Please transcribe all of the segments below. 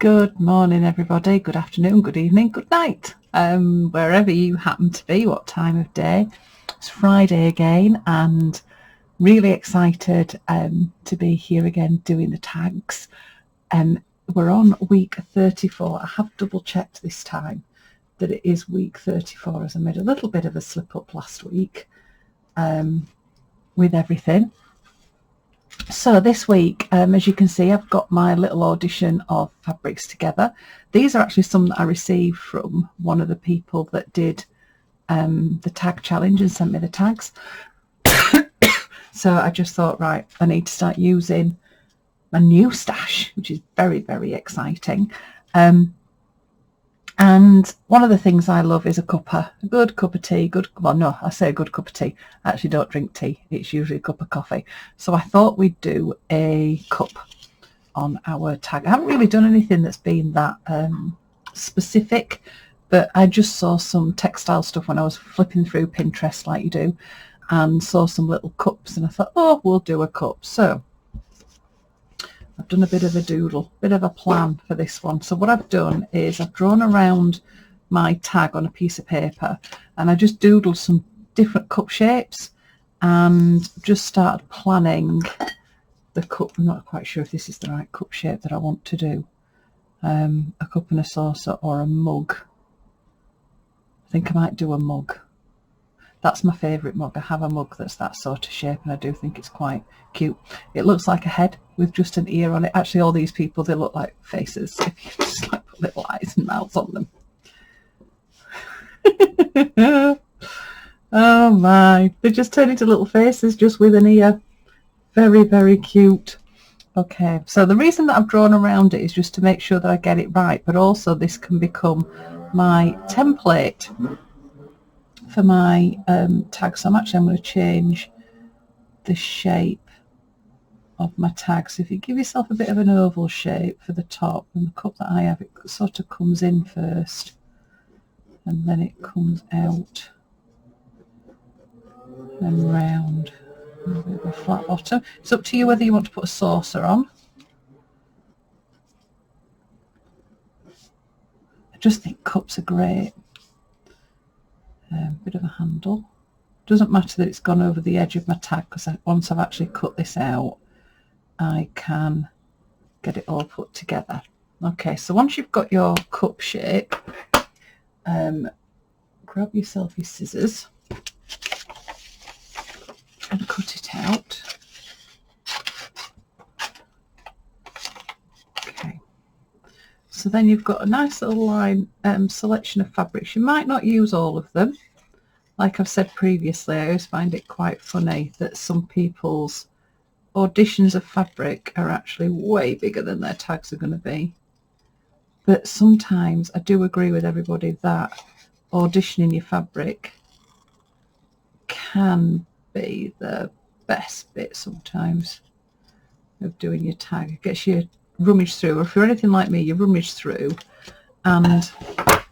Good morning, everybody. Good afternoon, good evening, good night. Wherever you happen to be, what time of day. It's Friday again, and really excited to be here again doing the tags. We're on week 34. I have double checked this time that it is week 34, as I made a little bit of a slip up last week with everything. So this week, as you can see, I've got my little audition of fabrics together. These are actually some that I received from one of the people that did the tag challenge and sent me the tags. So I just thought, right, I need to start using my new stash, which is very, very exciting. And one of the things I love is a cuppa, a good cup of tea. Well, no, I say a good cup of tea. I actually don't drink tea. It's usually a cup of coffee. So I thought we'd do a cup on our tag. I haven't really done anything that's been that specific, but I just saw some textile stuff when I was flipping through Pinterest like you do, and saw some little cups, and I thought, oh, we'll do a cup. So I've done a bit of a doodle, bit of a plan for this one. So what I've done is I've drawn around my tag on a piece of paper, and I just doodled some different cup shapes and just started planning the cup. I'm not quite sure if this is the right cup shape that I want to do. A cup and a saucer or a mug. I think I might do a mug. That's my favourite mug. I have a mug that's that sort of shape, and I do think it's quite cute. It looks like a head with just an ear on it. Actually, all these people, they look like faces if you just like put little eyes and mouths on them. Oh my, they just turn into little faces just with an ear. Very, very cute. Okay, so the reason that I've drawn around it is just to make sure that I get it right, but also this can become my template for my tag. So I'm going to change the shape of my tag. So if you give yourself a bit of an oval shape for the top, and the cup that I have, it sort of comes in first and then it comes out and round, a bit of a flat bottom. It's up to you whether you want to put a saucer on. I just think cups are great. Bit of a handle. Doesn't matter that it's gone over the edge of my tag, because once I've actually cut this out, I can get it all put together. Okay, so once you've got your cup shape, grab yourself your scissors and cut it out. Okay, so then you've got a nice little line selection of fabrics. You might not use all of them. Like I've said previously, I always find it quite funny that some people's auditions of fabric are actually way bigger than their tags are going to be. But sometimes I do agree with everybody that auditioning your fabric can be the best bit sometimes of doing your tag. It gets you rummage through, or if you're anything like me, you rummage through and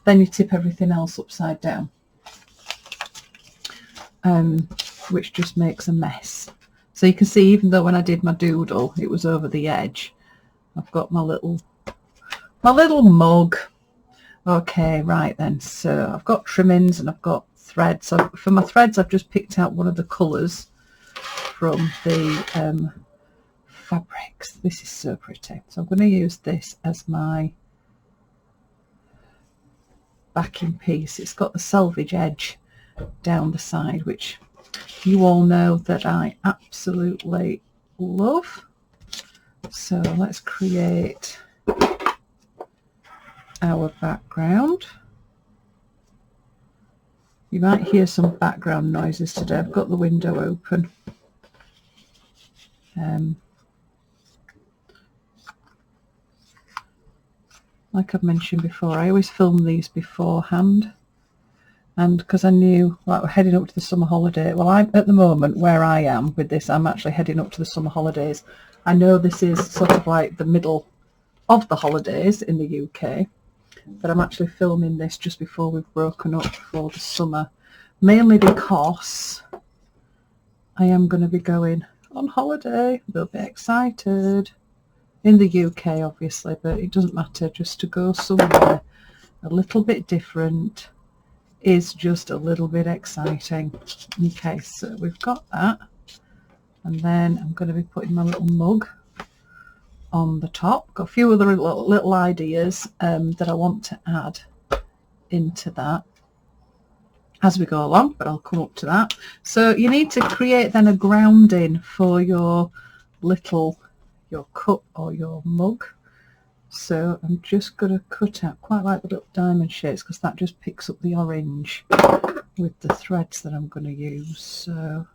then you tip everything else upside down, which just makes a mess. So you can see, even though when I did my doodle it was over the edge, I've got my little mug. Okay, right then, so I've got trimmings and I've got threads. So for my threads, I've just picked out one of the colours from the fabrics. This is so pretty. So I'm going to use this as my backing piece. It's got the selvage edge down the side, which you all know that I absolutely love. So let's create our background. You might hear some background noises today. I've got the window open. Like I've mentioned before, I always film these beforehand, and because I knew, like, we're heading up to the summer holiday. Well, I'm at the moment where I am with this, I'm actually heading up to the summer holidays. I know this is sort of like the middle of the holidays in the UK, but I'm actually filming this just before we've broken up for the summer, mainly because I am going to be going on holiday. They'll be excited. in the UK obviously, but it doesn't matter, just to go somewhere a little bit different is just a little bit exciting. Okay, so we've got that, and then I'm going to be putting my little mug on the top. Got a few other little ideas that I want to add into that as we go along, but I'll come up to that. So you need to create then a grounding for your cup or your mug. So I'm just going to cut out, quite like the little diamond shapes, because that just picks up the orange with the threads that I'm going to use. So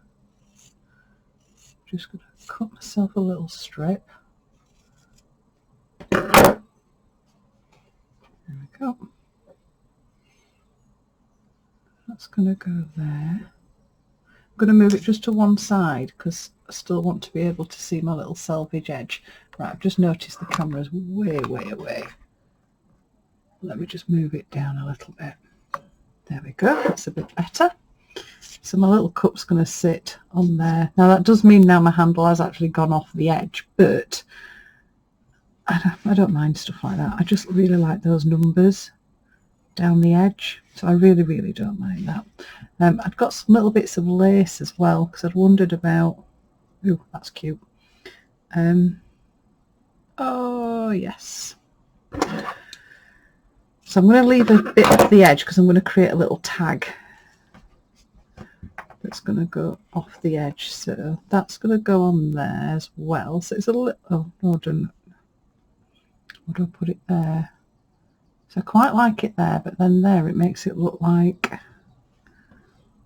just going to cut myself a little strip. There we go. That's going to go there. I'm going to move it just to one side because I still want to be able to see my little selvage edge. Right, I've just noticed the camera's way away. Let me just move it down a little bit. There we go, that's a bit better. So my little cup's going to sit on there. Now that does mean now my handle has actually gone off the edge, but I don't mind stuff like that. I just really like those numbers down the edge, so I really don't mind that. I've got some little bits of lace as well, because I'd wondered about, ooh, that's cute. Oh yes, so I'm going to leave a bit off the edge because I'm going to create a little tag that's going to go off the edge, so that's going to go on there as well. So it's a little, oh no, done. What do I put it there? So I quite like it there, but then there it makes it look like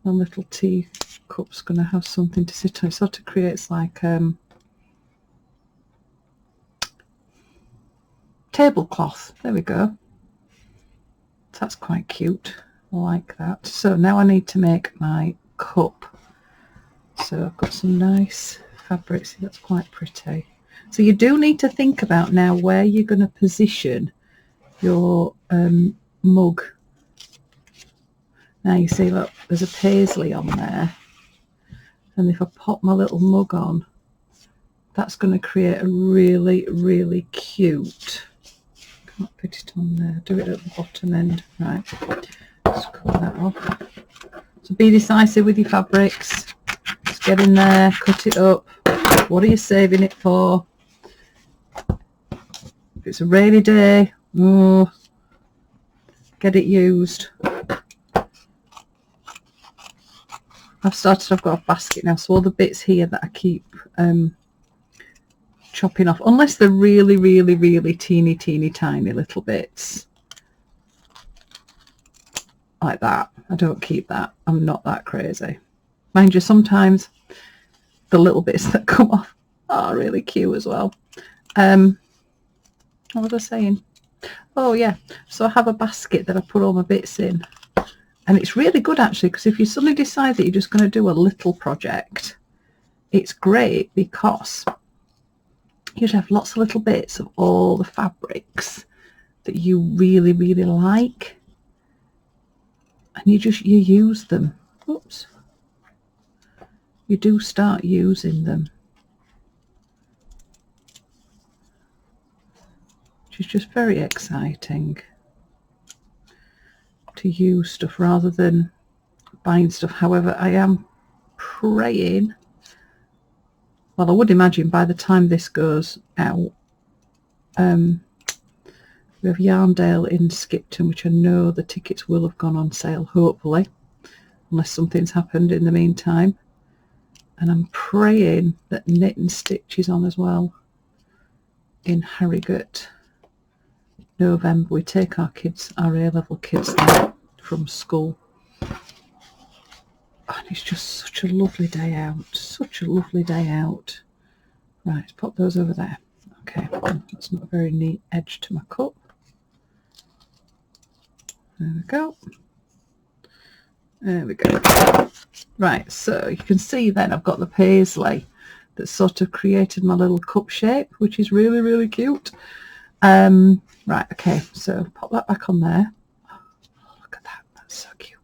my little tea cup's going to have something to sit on. It sort of creates like tablecloth. There we go. So that's quite cute. I like that. So now I need to make my cup. So I've got some nice fabric. See, that's quite pretty. So you do need to think about now where you're going to position your mug. Now you see, look, there's a paisley on there, and if I pop my little mug on, that's going to create a really cute, can't put it on there, do it at the bottom end. Right, let's cut that off. So be decisive with your fabrics. Just get in there, cut it up. What are you saving it for? If it's a rainy day, oh, get it used. I've got a basket now, so all the bits here that I keep chopping off, unless they're really teeny tiny little bits like that, I don't keep that. I'm not that crazy. Mind you, sometimes the little bits that come off are really cute as well. What was I saying? Oh yeah, so I have a basket that I put all my bits in, and it's really good actually, because if you suddenly decide that you're just going to do a little project, it's great because you just have lots of little bits of all the fabrics that you really like, and you use them. Oops, you do start using them, which is just very exciting to use stuff rather than buying stuff. However, I am praying, well, I would imagine by the time this goes out, we have Yarndale in Skipton, which I know the tickets will have gone on sale, hopefully, unless something's happened in the meantime. And I'm praying that Knit and Stitch is on as well in Harrogate. November. We take our kids, our A-level kids there from school. And it's just such a lovely day out. Such a lovely day out. Right, pop those over there. Okay, that's not a very neat edge to my cup. There we go. There we go. Right, so you can see then I've got the paisley that sort of created my little cup shape, which is really cute. Right, okay, so pop that back on there. Oh, look at that, that's so cute.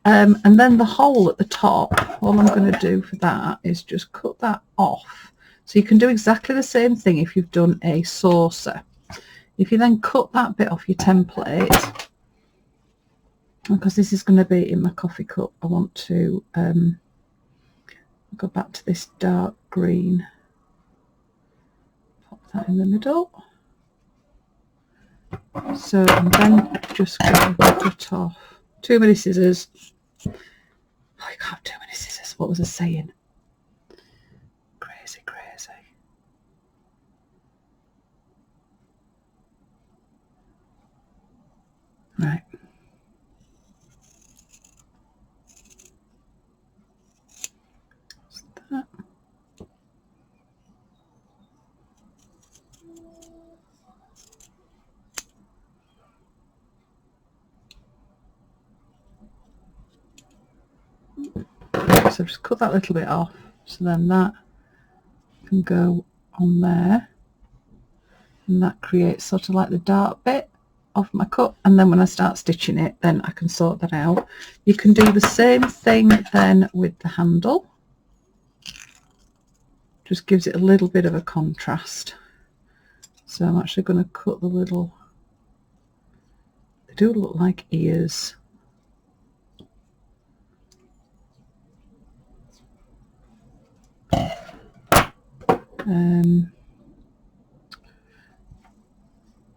And then the hole at the top, all I'm going to do for that is just cut that off So you can do exactly the same thing if you've done a saucer. If you then cut that bit off your template, because this is going to be in my coffee cup, I want to go back to this dark green, pop that in the middle. So I'm then just going to cut off. Too many scissors. Oh, you can't have too many scissors. What was I saying? Crazy, crazy. Right. What's that? So just cut that little bit off, so then that can go on there, and that creates sort of like the dark bit of my cut, and then when I start stitching it, then I can sort that out. You can do the same thing then with the handle. Just gives it a little bit of a contrast. So I'm actually going to cut the little, they do look like ears.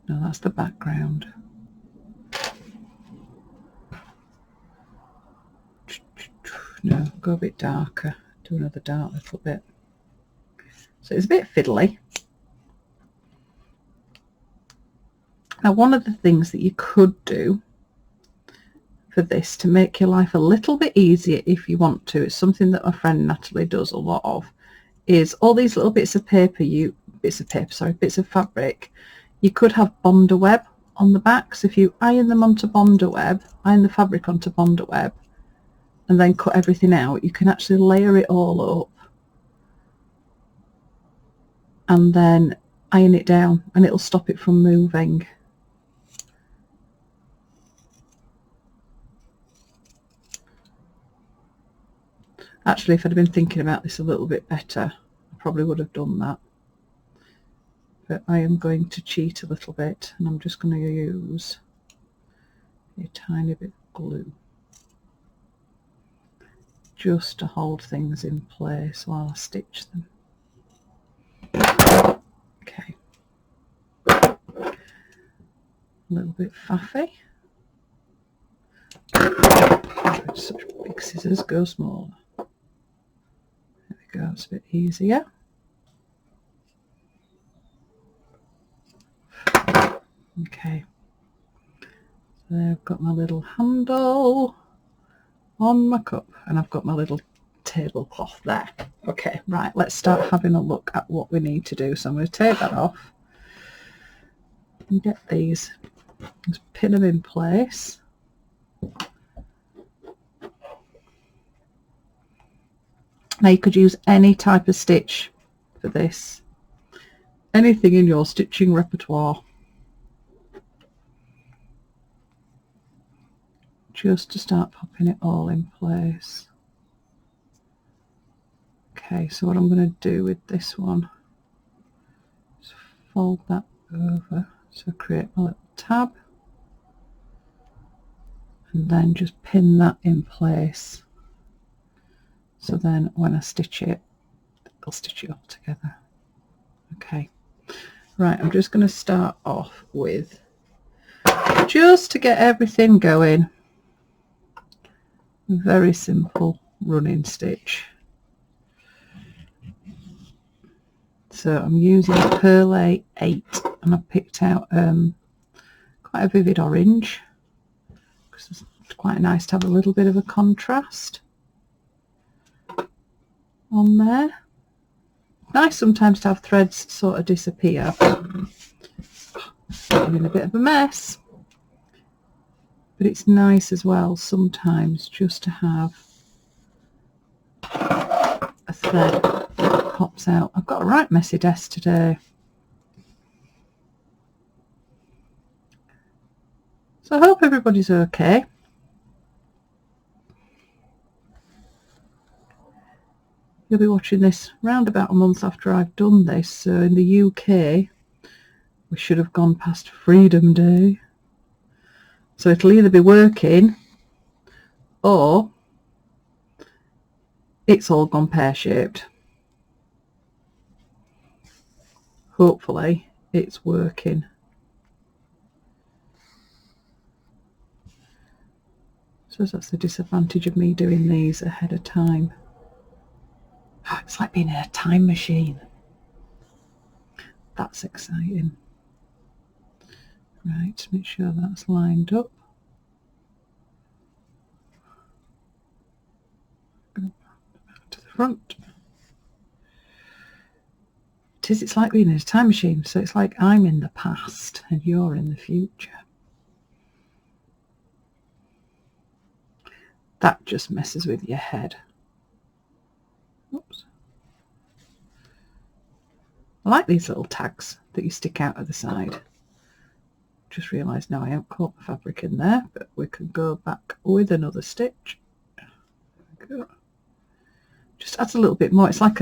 No, that's the background. No, go a bit darker. Do another dark little bit. So it's a bit fiddly. Now, one of the things that you could do for this to make your life a little bit easier if you want to, it's something that my friend Natalie does a lot of, is all these little bits of fabric, you could have Bonder web on the back. So if you iron them onto Bonder web, iron the fabric onto Bonder web, and then cut everything out, you can actually layer it all up and then iron it down, and it'll stop it from moving. Actually, if I'd been thinking about this a little bit better, I probably would have done that. But I am going to cheat a little bit, and I'm just going to use a tiny bit of glue just to hold things in place while I stitch them. Okay. A little bit faffy. Such big scissors, go smaller. There we go, it's a bit easier. Okay, so I've got my little handle on my cup, and I've got my little tablecloth there. Okay, right, let's start having a look at what we need to do. So I'm going to take that off and get these, just pin them in place. Now you could use any type of stitch for this, anything in your stitching repertoire, just to start popping it all in place. Okay, so what I'm going to do with this one is fold that over, so create my little tab, and then just pin that in place, so then when I stitch it, I'll stitch it all together. Okay, right, I'm just going to start off with, just to get everything going, very simple running stitch. So I'm using Pearl 8, and I've picked out quite a vivid orange, because it's quite nice to have a little bit of a contrast on there. Nice sometimes to have threads sort of disappear. I'm in a bit of a mess, but it's nice as well sometimes just to have a thread that pops out. I've got a right messy desk today. So I hope everybody's okay. you'll be watching this round about a month after I've done this. So in the UK, we should have gone past Freedom Day. So it'll either be working or it's all gone pear-shaped. Hopefully it's working. So that's the disadvantage of me doing these ahead of time. It's like being in a time machine. That's exciting. Right, make sure that's lined up. Go back to the front. It's like being in a time machine, so it's like I'm in the past and you're in the future. That just messes with your head. Oops. I like these little tags that you stick out of the side. Just realised now I haven't caught the fabric in there, but we can go back with another stitch. There we go. Just adds a little bit more. It's like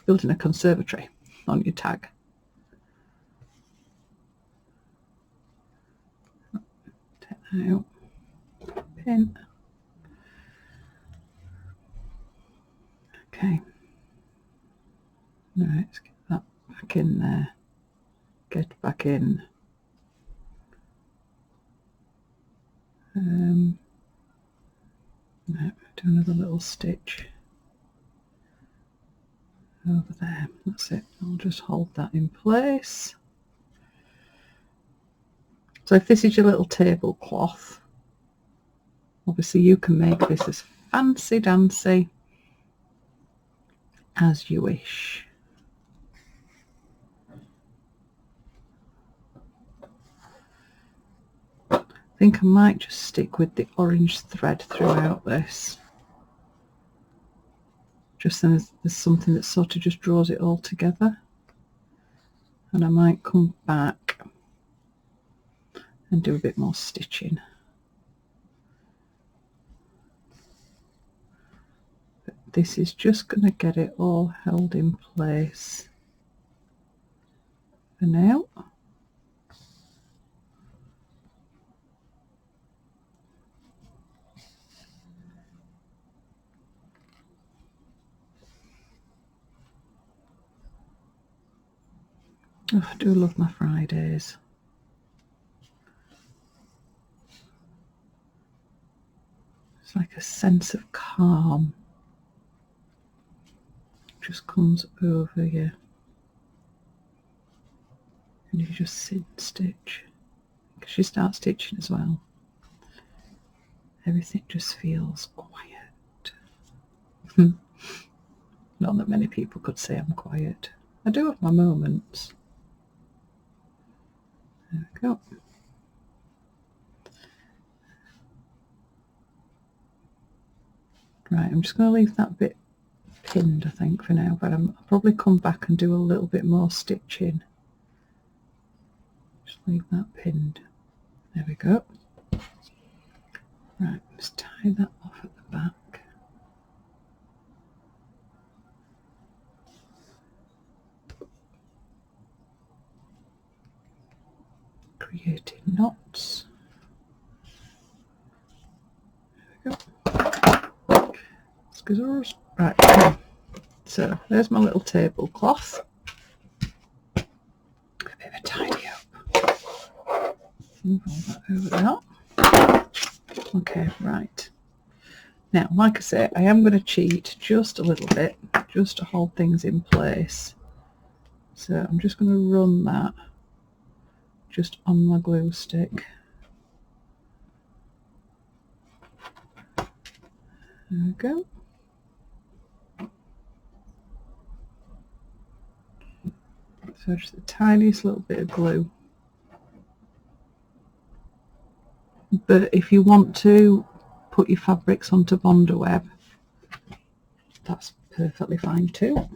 building a conservatory on your tag. Take that out. Pin. Okay. Right, let's get that back in there. Get back in. Right, do another little stitch over there. That's it. I'll just hold that in place. So if this is your little tablecloth, obviously you can make this as fancy dancy as you wish. I think I might just stick with the orange thread throughout this. Just then there's something that sort of just draws it all together. And I might come back and do a bit more stitching. But this is just going to get it all held in place for now. Oh, I do love my Fridays. It's like a sense of calm just comes over you. And you just sit and stitch. Because you start stitching as well. Everything just feels quiet. Not that many people could say I'm quiet. I do have my moments. There we go. Right, I'm just going to leave that bit pinned, I think, for now, but I'll probably come back and do a little bit more stitching. Just leave that pinned. There we go. Right, let's tie that off at the back. Creating knots. There we go. Scissors. Right, so there's my little tablecloth. A bit of a tidy up. Move all that over there. Okay, right. Now, like I say, I am going to cheat just a little bit, just to hold things in place. So I'm just going to run that just on my glue stick. There we go. So just the tiniest little bit of glue. But if you want to put your fabrics onto Bonder Web, that's perfectly fine too.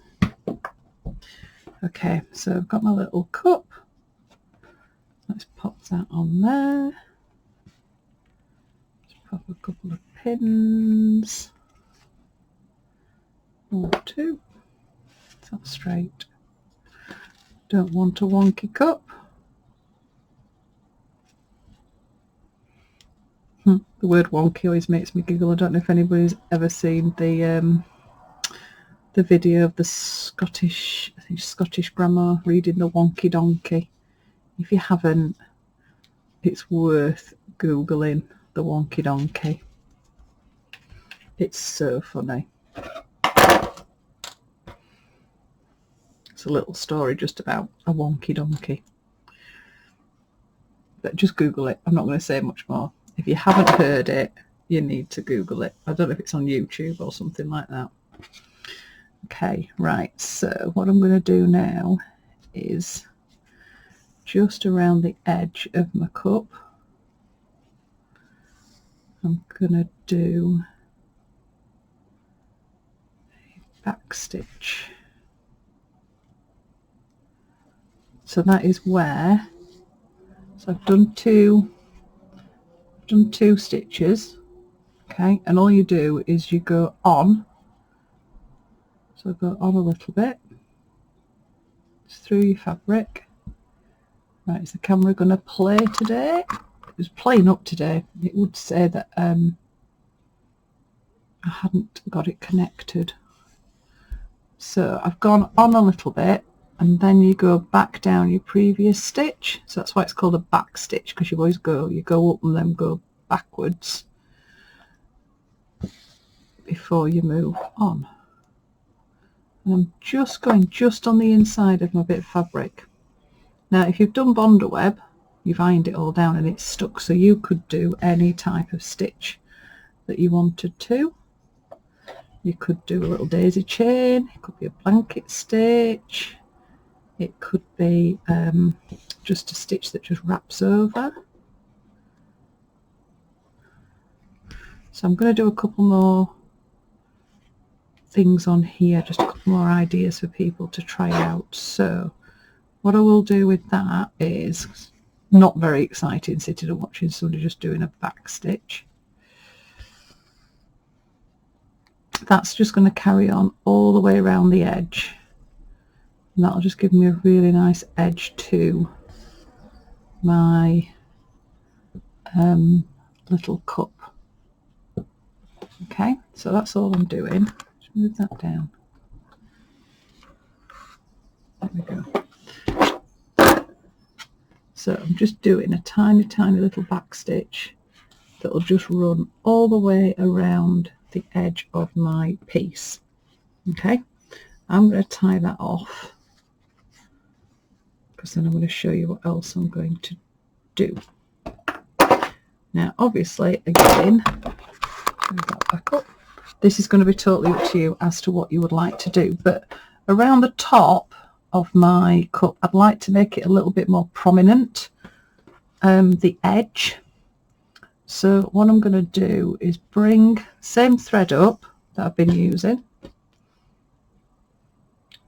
Okay, so I've got my little cup. Let's pop that on there. Let's pop a couple of pins. Or two. Is that straight? Don't want a wonky cup. The word wonky always makes me giggle. I don't know if anybody's ever seen the video of the Scottish, I think Scottish grandma reading the Wonky Donkey. If you haven't, it's worth Googling the Wonky Donkey. It's so funny. It's a little story just about a wonky donkey. But just Google it. I'm not going to say much more. If you haven't heard it, you need to Google it. I don't know if it's on YouTube or something like that. Okay, right. So what I'm going to do now is just around the edge of my cup, I'm going to do a back stitch. So that is where, so I've done two stitches, okay, and all you do is you go on, so go on a little bit, just through your fabric. Right, is the camera going to play today? It was playing up today. It would say that I hadn't got it connected. So I've gone on a little bit, and then you go back down your previous stitch. So that's why it's called a back stitch, because you always you go up and then go backwards before you move on. And I'm just going just on the inside of my bit of fabric. Now if you've done Bonder Web, you've ironed it all down and it's stuck, so you could do any type of stitch that you wanted to. You could do a little daisy chain, it could be a blanket stitch, it could be just a stitch that just wraps over. So I'm going to do a couple more things on here, just a couple more ideas for people to try out. So what I will do with that is, not very exciting sitting and watching somebody just doing a back stitch. That's just going to carry on all the way around the edge. And that'll just give me a really nice edge to my little cup. Okay, so that's all I'm doing. Just move that down. There we go. So I'm just doing a tiny little back stitch that will just run all the way around the edge of my piece. Okay, I'm going to tie that off, because then I'm going to show you what else I'm going to do. Now obviously, again, move that back up. This is going to be totally up to you as to what you would like to do, but around the top of my cup I'd like to make it a little bit more prominent, the edge. So what I'm going to do is bring same thread up that I've been using,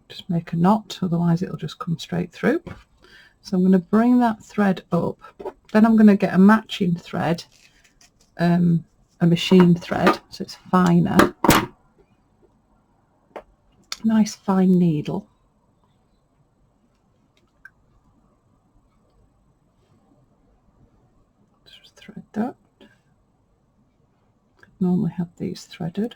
just make a knot, otherwise it'll just come straight through. So I'm going to bring that thread up, then I'm going to get a matching thread, a machine thread, so it's finer, nice fine needle. Just thread that. Normally have these threaded.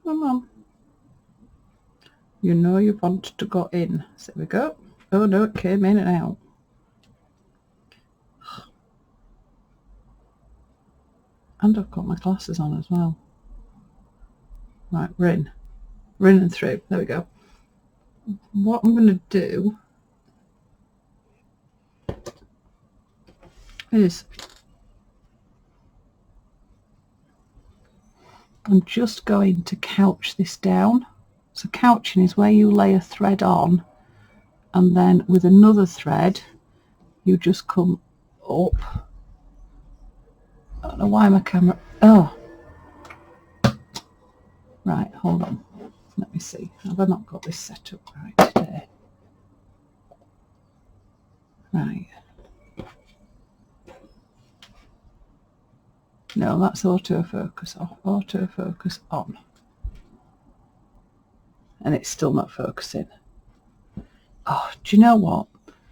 Come on. You know you want to go in. So there we go. Oh no, it came in and out. And I've got my glasses on as well. Right, we're in. We're in and through. There we go. What I'm going to do is I'm just going to couch this down. So couching is where you lay a thread on, and then with another thread you just come up. I don't know why my camera, oh right, hold on, let me see, have I not got this set up right today? Right, No, that's autofocus off. Autofocus on. And it's still not focusing. Oh, do you know what?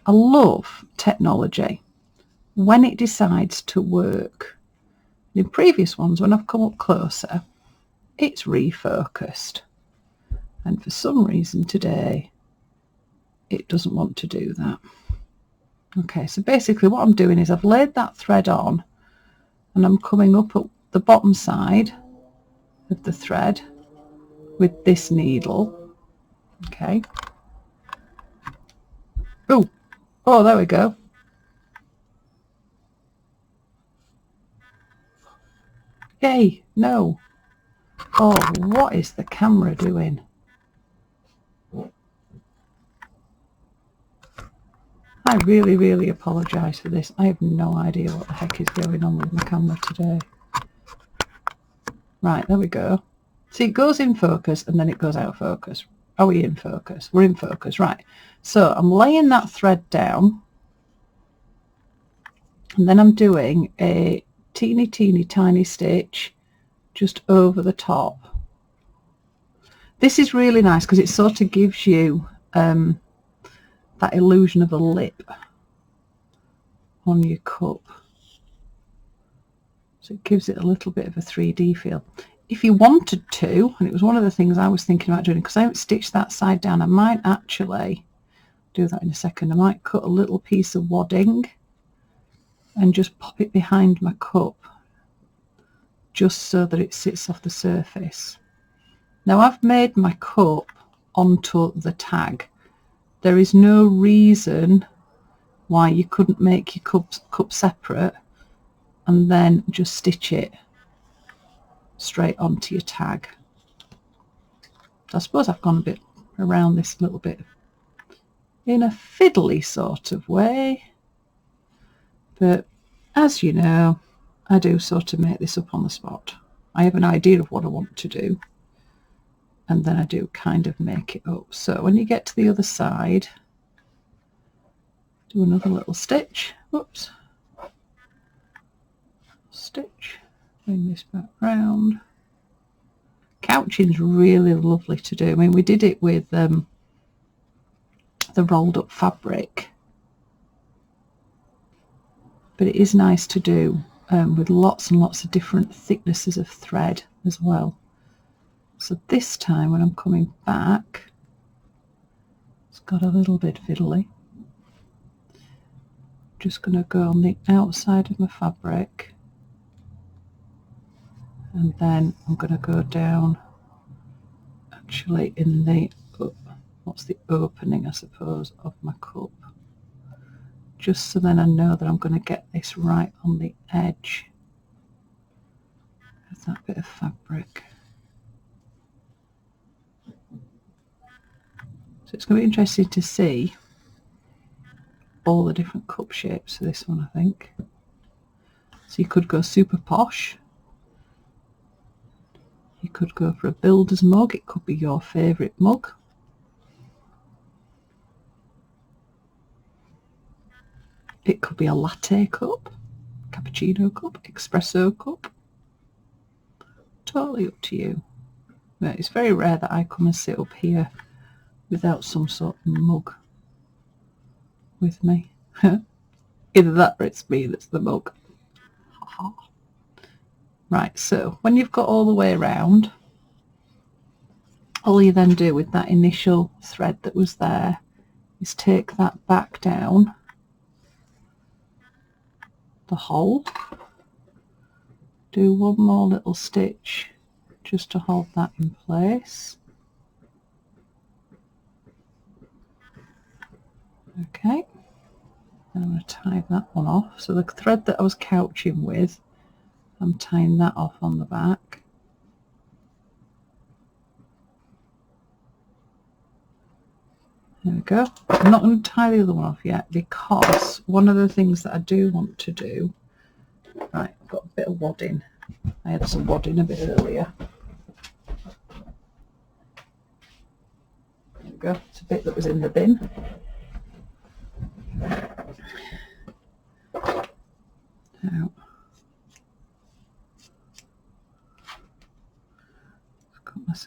I love technology when it decides to work. In previous ones, when I've come up closer, it's refocused. And for some reason today, it doesn't want to do that. Okay, so basically what I'm doing is I've laid that thread on and I'm coming up at the bottom side of the thread with this needle. Okay. Oh, there we go. Yay, no. Oh, what is the camera doing? I really, really apologise for this. I have no idea what the heck is going on with my camera today. Right, there we go. See, it goes in focus and then it goes out of focus. Are we in focus? We're in focus, right. So I'm laying that thread down and then I'm doing a teeny tiny stitch just over the top. This is really nice because it sort of gives you that illusion of a lip on your cup. So it gives it a little bit of a 3D feel. If you wanted to, and it was one of the things I was thinking about doing, because I haven't stitched that side down, I might actually do that in a second. I might cut a little piece of wadding and just pop it behind my cup, just so that it sits off the surface. Now I've made my cup onto the tag. There is no reason why you couldn't make your cup separate and then just stitch it straight onto your tag. So I suppose I've gone a bit around this a little bit in a fiddly sort of way, but as you know, I do sort of make this up on the spot. I have an idea of what I want to do and then I do kind of make it up. So when you get to the other side, do another little stitch. Whoops. Stitch. Bring this back round. Couching's really lovely to do. I mean, we did it with the rolled up fabric, but it is nice to do with lots and lots of different thicknesses of thread as well. So this time when I'm coming back, it's got a little bit fiddly. Just going to go on the outside of my fabric, and then I'm going to go down actually in the, what's the opening I suppose of my cup, just so then I know that I'm going to get this right on the edge of that bit of fabric. So it's going to be interesting to see all the different cup shapes for this one, I think. So you could go super posh. You could go for a builder's mug. It could be your favourite mug. It could be a latte cup, cappuccino cup, espresso cup. Totally up to you. But it's very rare that I come and sit up here without some sort of mug with me. Either that or it's me that's the mug. Right, so when you've got all the way around, all you then do with that initial thread that was there is take that back down the hole, do one more little stitch just to hold that in place. Okay, and I'm going to tie that one off. So the thread that I was couching with, I'm tying that off on the back. There we go. I'm not going to tie the other one off yet because one of the things that I do want to do, right, I've got a bit of wadding. I had some wadding a bit earlier. There we go. It's a bit that was in the bin. Now,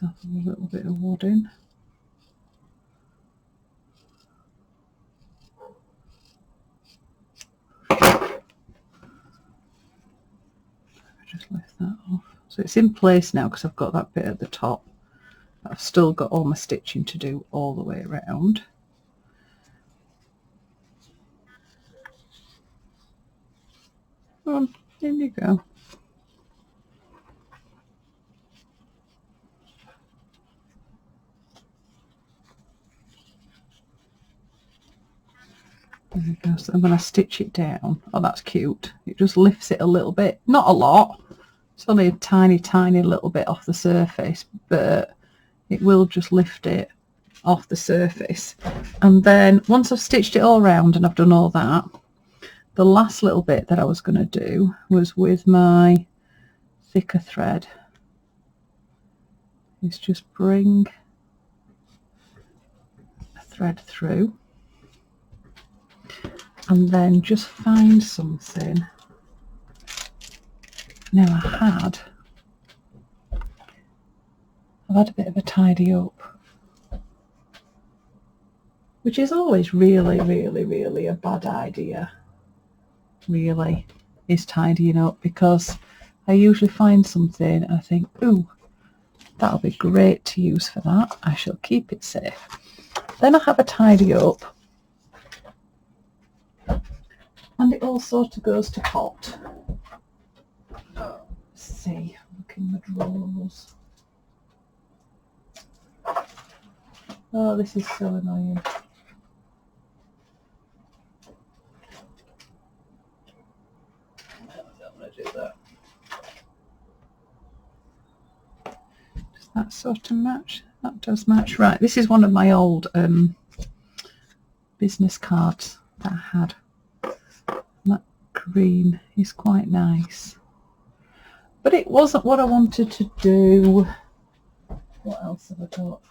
have a little bit of wood in. Just lift that off. So it's in place now because I've got that bit at the top. I've still got all my stitching to do all the way around. In you go. There we go. So when I stitch it down, oh, that's cute. It just lifts it a little bit. Not a lot. It's only a tiny, tiny little bit off the surface, but it will just lift it off the surface. And then once I've stitched it all around and I've done all that, the last little bit that I was going to do was with my thicker thread is just bring a thread through and then just find something. Now I've had a bit of a tidy up, which is always really, really, really a bad idea, really, is tidying up, because I usually find something and I think, ooh, that'll be great to use for that. I shall keep it safe. Then I have a tidy up and it all sort of goes to pot. Let's see, look in the drawers. Oh, this is so annoying. I don't want to do that. Does that sort of match? That does match. Right, this is one of my old business cards that I had. That green is quite nice. But it wasn't what I wanted to do. What else have I got?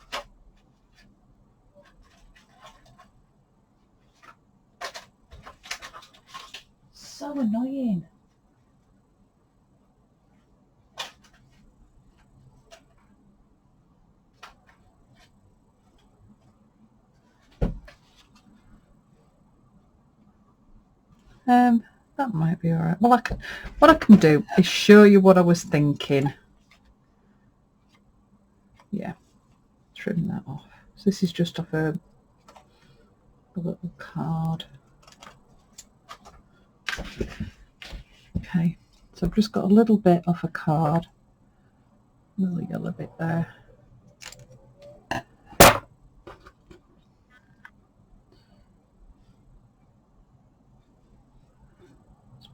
So annoying. That might be all right. Well, what I can do is show you what I was thinking. Yeah, trim that off. So this is just off a little card. Okay, so I've just got a little bit off a card, a little yellow bit there. Let's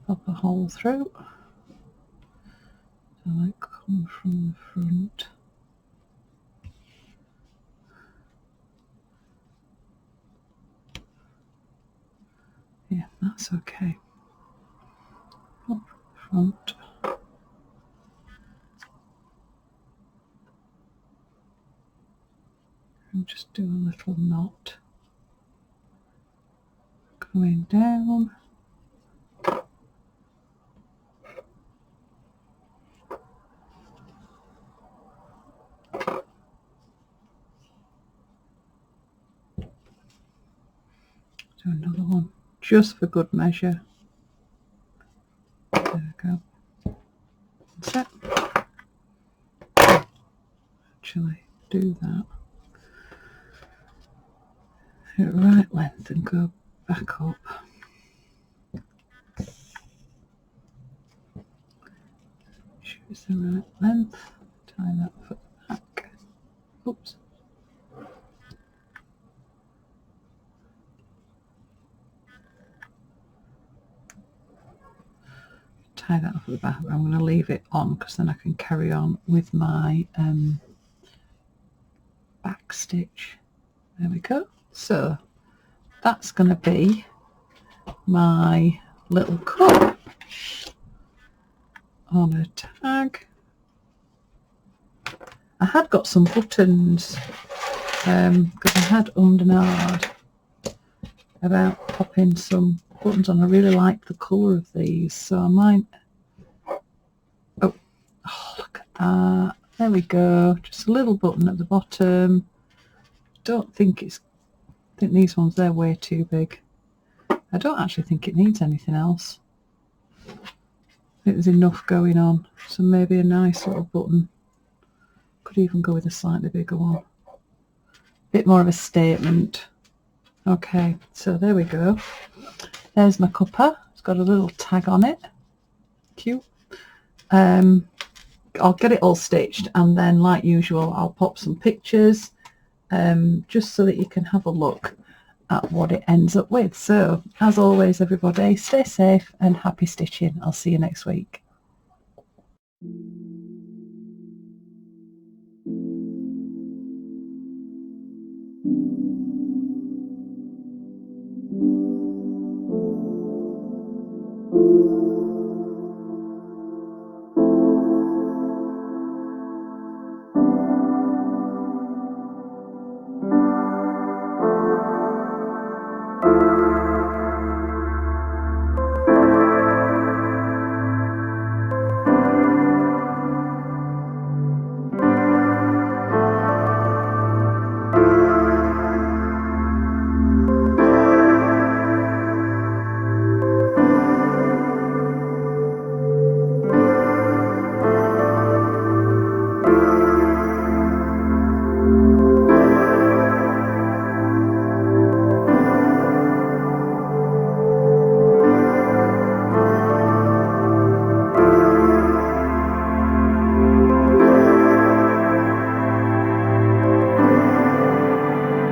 pop a hole through. So I come from the front. Yeah, that's okay. Up front. And just do a little knot going down. Do another one just for good measure. There we go. That's it. Actually, do that at right length and go back up. Choose the right length. Tie that foot back. Oops. Tie that off at the back. I'm going to leave it on because then I can carry on with my back stitch. There we go. So that's going to be my little cup on a tag. I had got some buttons because I had ummed and ahed about popping some buttons on. I really like the colour of these, so I might. Oh, look at that. There we go, just a little button at the bottom. I think these ones, they're way too big. I don't actually think it needs anything else. I think there's enough going on, so maybe a nice little button. Could even go with a slightly bigger one. Bit more of a statement. Okay, so there we go. There's my cuppa. It's got a little tag on it. Cute. I'll get it all stitched, and then like usual I'll pop some pictures just so that you can have a look at what it ends up with. So as always, everybody, stay safe and happy stitching. I'll see you next week.